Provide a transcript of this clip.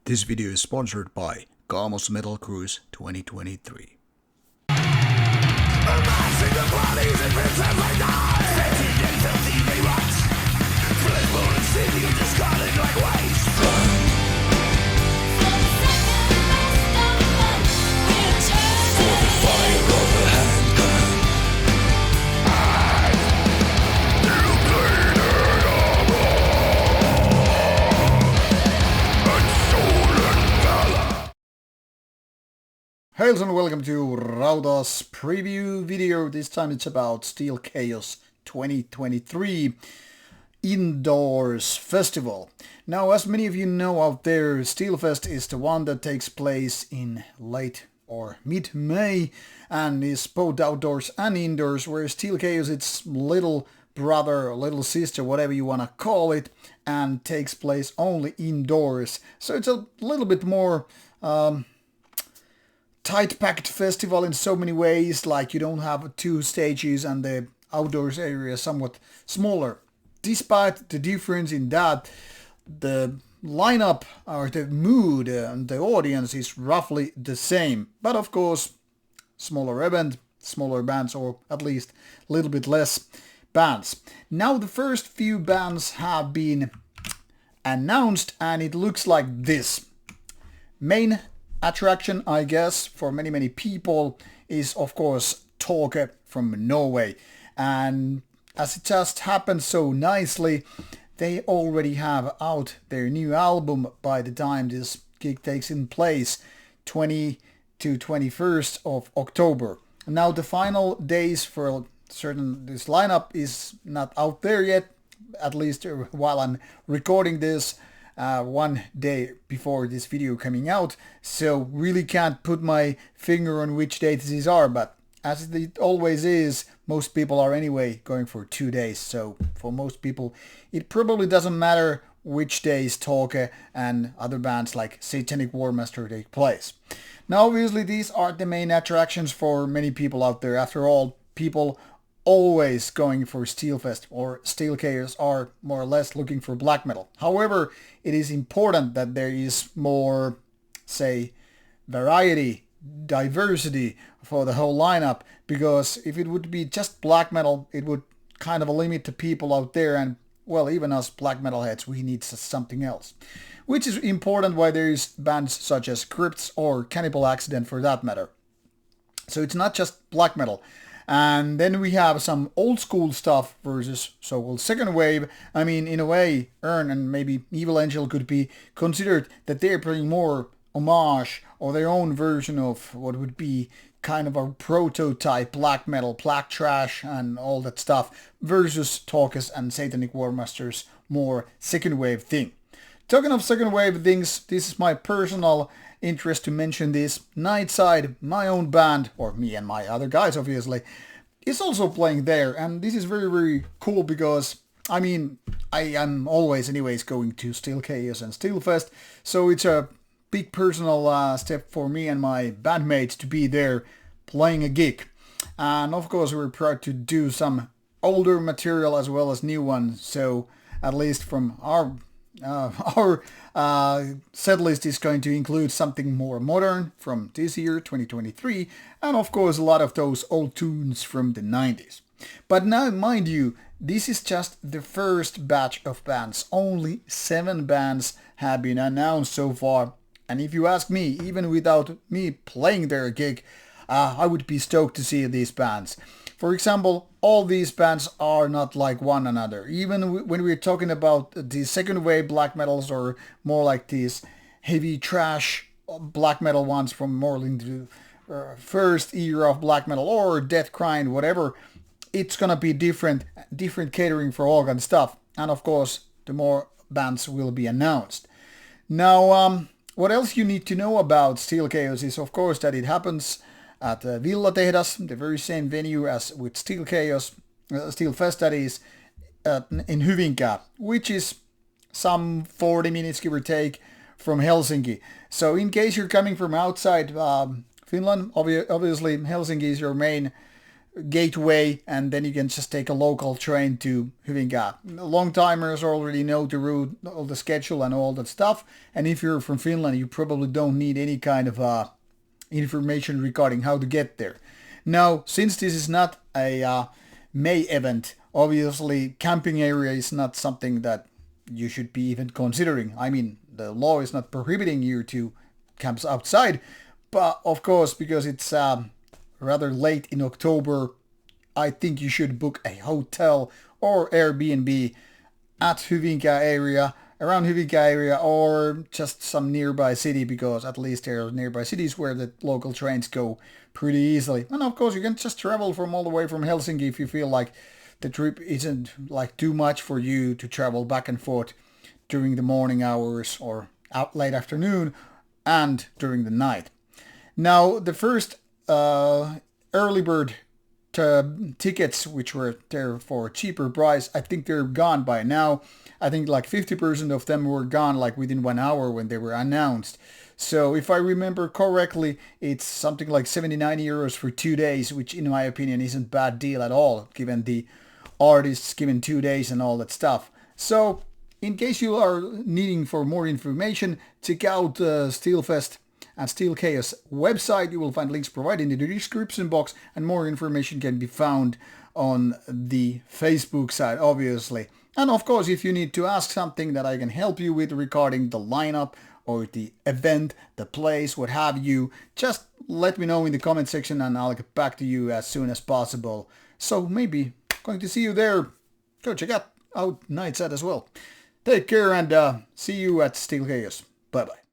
This video is sponsored by Kaamos Metal Cruise 2023. Amassing the bodies and pits as they die, sentient and filthy they rot. Flammable and singing, discarded like waste. For the fire of the handgun, you played it all wrong. And soul and valor. Hails and welcome to Rauta's preview video. This time it's about Steelchaos 2023 Indoors Festival. Now, as many of you know out there, Steelfest is the one that takes place in late or mid-May and is both outdoors and indoors, whereas Steelchaos it's little brother or little sister, whatever you want to call it, and takes place only indoors. So it's a little bit more tight-packed festival in so many ways, like you don't have two stages and the outdoors area is somewhat smaller. Despite the difference in that, the lineup or the mood and the audience is roughly the same. But of course, smaller event, smaller bands, or at least a little bit less bands. Now the first few bands have been announced and it looks like this. Main attraction, I guess, for many people is of course Tåke from Norway. And as it just happened so nicely, they already have out their new album by the time this gig takes in place, 20 to 21st of October. Now the final days for this lineup is not out there yet, at least while I'm recording this, one day before this video coming out, so really can't put my finger on which dates these are, but as it always is, most people are anyway going for 2 days, so for most people it probably doesn't matter which days Tåke and other bands like Satanic Warmaster take place. Now obviously these are the main attractions for many people out there. After all, people always going for Steelfest or Steelchaos are more or less looking for black metal. However, it is important that there is more, say, variety, diversity for the whole lineup, because if it would be just black metal, it would kind of limit the people out there, and well, even us black metal heads, we need something else. Which is important why there is bands such as Crypts or Cannibal Accident for that matter. So it's not just black metal. And then we have some old school stuff versus so-called second wave. I mean, in a way, Ern and maybe Evil Angel could be considered that they're playing more homage or their own version of what would be kind of a prototype black metal, black trash and all that stuff, versus Tåke's and Satanic Warmaster's more second wave thing. Talking of second wave things, this is my personal interest to mention this. Nightside, my own band, or me and my other guys obviously, is also playing there, and this is very cool because I mean I am always anyways going to Steelchaos and Steelfest, so it's a big personal step for me and my bandmates to be there playing a gig. And of course we're proud to do some older material as well as new ones, so at least from our set list is going to include something more modern from this year, 2023, and of course a lot of those old tunes from the 90s. But now, mind you, this is just the first batch of bands. Only 7 bands have been announced so far, and if you ask me, even without me playing their gig, I would be stoked to see these bands. For example, all these bands are not like one another. Even when we're talking about the second wave black metals or more like these heavy trash black metal ones from more into first era of black metal or death grind, whatever, it's gonna be different catering for all kind of stuff. And of course, the more bands will be announced. Now, what else you need to know about Steelchaos is of course that it happens at Villa Tehdas, the very same venue as with Steelchaos, Steelfest that is, in Hyvinkää, which is some 40 minutes give or take from Helsinki. So in case you're coming from outside Finland, obviously Helsinki is your main gateway, and then you can just take a local train to Hyvinkää. Long timers already know the route, all the schedule and all that stuff. And if you're from Finland, you probably don't need any kind of information regarding how to get there. Now, since this is not a May event, obviously camping area is not something that you should be even considering. I mean, the law is not prohibiting you to camp outside, but of course, because it's rather late in October, I think you should book a hotel or Airbnb at Hyvinkää area, around Hyvinkää area, or just some nearby city, because at least there are nearby cities where the local trains go pretty easily. And of course, you can just travel from all the way from Helsinki if you feel like the trip isn't like too much for you to travel back and forth during the morning hours or late afternoon and during the night. Now, the first early bird tickets, which were there for a cheaper price, I think they're gone by now. I think like 50% of them were gone like within 1 hour when they were announced. So if I remember correctly, it's something like 79 euros for 2 days, which in my opinion isn't a bad deal at all, given the artists given 2 days and all that stuff. So in case you are needing for more information, check out Steelfest and Steelchaos website. You will find links provided in the description box, and more information can be found on the Facebook side, obviously. And of course, if you need to ask something that I can help you with regarding the lineup or the event, the place, what have you, just let me know in the comment section and I'll get back to you as soon as possible. So maybe going to see you there. Go check out Nightside as well. Take care and see you at Steelchaos. Bye bye.